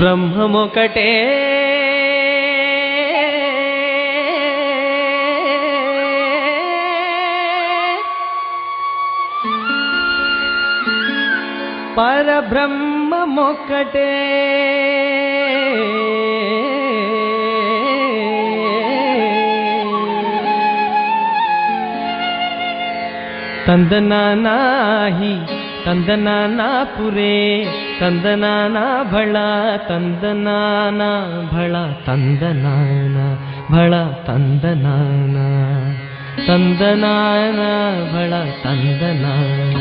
బ్రహ్మమొకటే పరబ్రహ్మమొక్కటే ತಂದನಾನಾಹಿ ತಂದನಾನಾಪುರೇ ತಂದನಾನ ಭಳ ತಂದನಾನ ಭಳ ತಂದನಾನ ಭಳ ತಂದನಾನ ತಂದನಾನ ಭಳ ತಂದನಾನ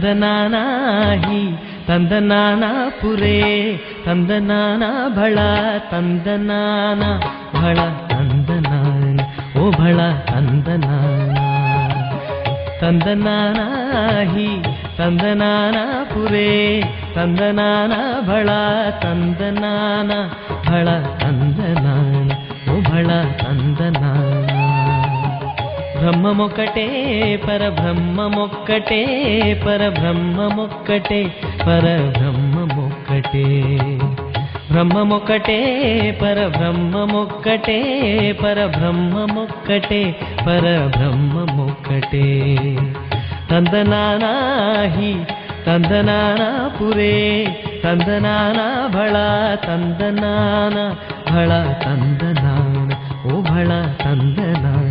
ತಂದನಾನಾಹಿ ತಂದನಾನಾಪುರೇ ತಂದನಾನ ಭಳ ತಂದನಾನ ಭಳ ತಂದನಾನ ಓ ಭಳ ತಂದನಾನ ತಂದನಾನಾಹಿ ತಂದನಾನಾಪುರೇ ತಂದನಾನ ಭಳ ತಂದನಾನ ಭಳ ತಂದನಾನ ಓ ಭಳ ತಂದನಾನ ಬ್ರಹ್ಮಮೊಕ್ಕಟೇ ಪರಬ್ರಹ್ಮಮೊಕ್ಕಟೇ ಪರಬ್ರಹ್ಮಮೊಕ್ಕಟೇ ಪರಬ್ರಹ್ಮಮೊಕ್ಕಟೇ ಬ್ರಹ್ಮಮೊಕ್ಕಟೇ ಪರಬ್ರಹ್ಮಮೊಕ್ಕಟೇ ಪರಬ್ರಹ್ಮಮೊಕ್ಕಟೇ ಪರಬ್ರಹ್ಮಮೊಕ್ಕಟೇ ತಂದನಾನಾಹಿ ತಂದನಾನಾಪುರೇ ತಂದನಾನ ಭಳ ತಂದನಾನ ಭಳ ತಂದನಾನ ಓ ಭಳ ತಂದನಾನ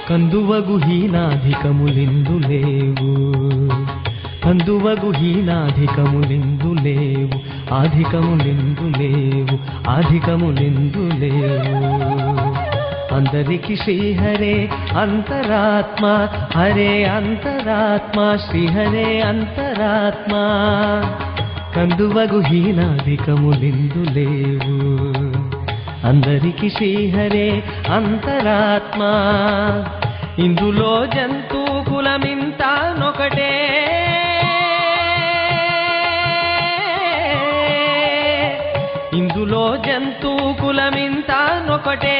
కందువగు హీనాధికములిందు లేవు కందువగు హీనాధికములిందు లేవు ఆధికములిందు లేవు ఆధికములిందు లేవు అందరికి శ్రీహరే అంతరాత్మ హరే అంతరాత్మ శ్రీహరే అంతరాత్మ కందువగు హీనాధికములిందు లేవు అందరికి శ్రీహరే అంతరాత్మ ఇందులో జంతు కులమింత నొకటే ఇందులో జంతు కులమింత నొకటే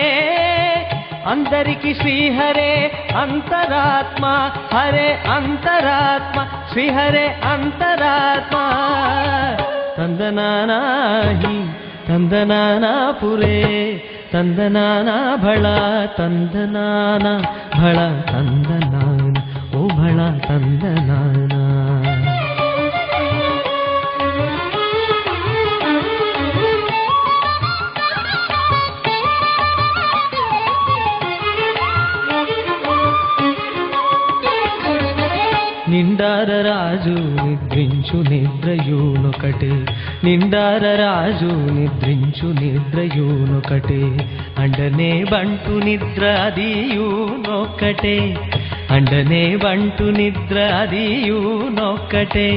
అందరికి శ్రీహరే అంతరాత్మ హరే అంతరాత్మ శ్రీహరే అంతరాత్మ ತಂದನಾನಾಹಿ ತಂದನಾನಾಪುರೇ ತಂದನಾನ ಭಳ ತಂದನಾನ ಭಳ ತಂದನಾನ ಓ ಭಳ ತಂದನಾನ నిండార రాజు నిద్రించు నిద్రయూనొకటే నిండార రాజు నిద్రించు నిద్రయూనొకటే అండనే బంటు నిద్ర అదియూనొకటే అండనే బంటు నిద్ర అదియూనొకటే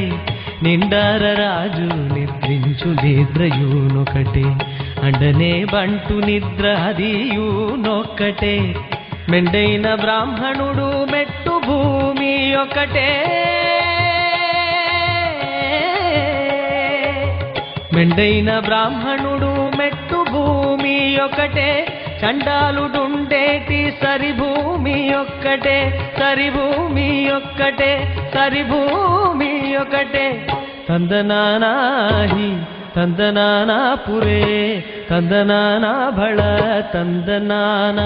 నిండార రాజు నిద్రించు నిద్రయూనొకటే అండనే బంటు నిద్ర అదియూనొకటే మెండైన బ్రాహ్మణుడు మెట్టు భూమి ఒకటే మెండైన బ్రాహ్మణుడు మెట్టు భూమి ఒకటే చండాలుడుండేటి సరిభూమి ఒక్కటే సరిభూమి ఒక్కటే సరిభూమి ఒకటే ತಂದನಾನಾಹಿ ತಂದನಾನಾಪುರೇ ತಂದನಾನ ಭಳ ತಂದನಾನ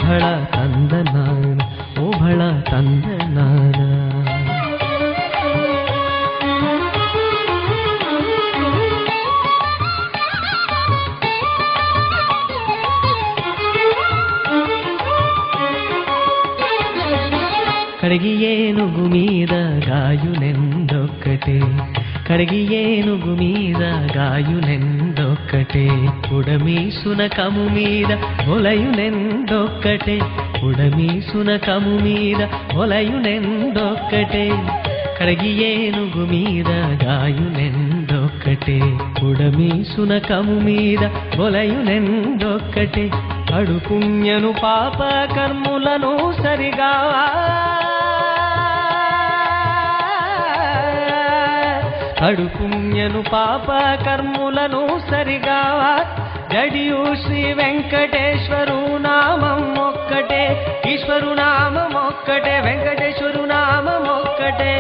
ಭಳ ತಂದನಾನ ಓ ಭಳ ತಂದನಾನ కడిగి ఏనుగు మీద గాయునెందొక్కటే కడిగి ఏనుగు మీద గాయునెందొక్కటే నెందొక్కటే ఉడమీసున కము మీద ఒలయునెందొక్కటే ఉడమీసున కము మీద ఒలయునెందొక్కటే కడగి ఏనుగు మీద గాయునెందొక్కటే ఉడమీసున కము మీద ఒలయునెందొక్కటే అడు పుణ్యను పాప కర్ములను సరిగా అడు పుణ్యను పాప కర్ములను సరిగా జడియు శ్రీ వెంకటేశ్వరు నామం ఒక్కటే ఈశ్వరు నామం ఒక్కటే వెంకటేశ్వరు నామం ఒక్కటే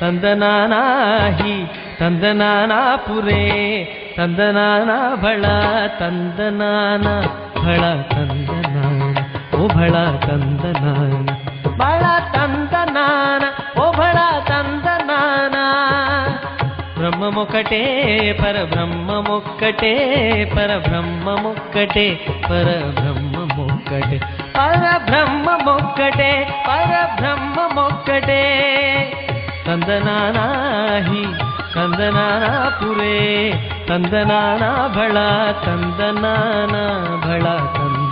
తందనానాహి తందనానాపురే తందనానా భళ తందనాన భళ తందనాన ఓ భళ తందనాన భళ తందనాన ఓ భళ తందనాన బ్రహ్మమొక్కటే పరబ్రహ్మమొక్కటే పరబ్రహ్మమొక్కటే పరబ్రహ్మమొక్కటే పరబ్రహ్మమొక్కటే పరబ్రహ్మమొక్కటే తందనానాహి తందనానాపురే తందనానా భళ తందనానా భళ తంద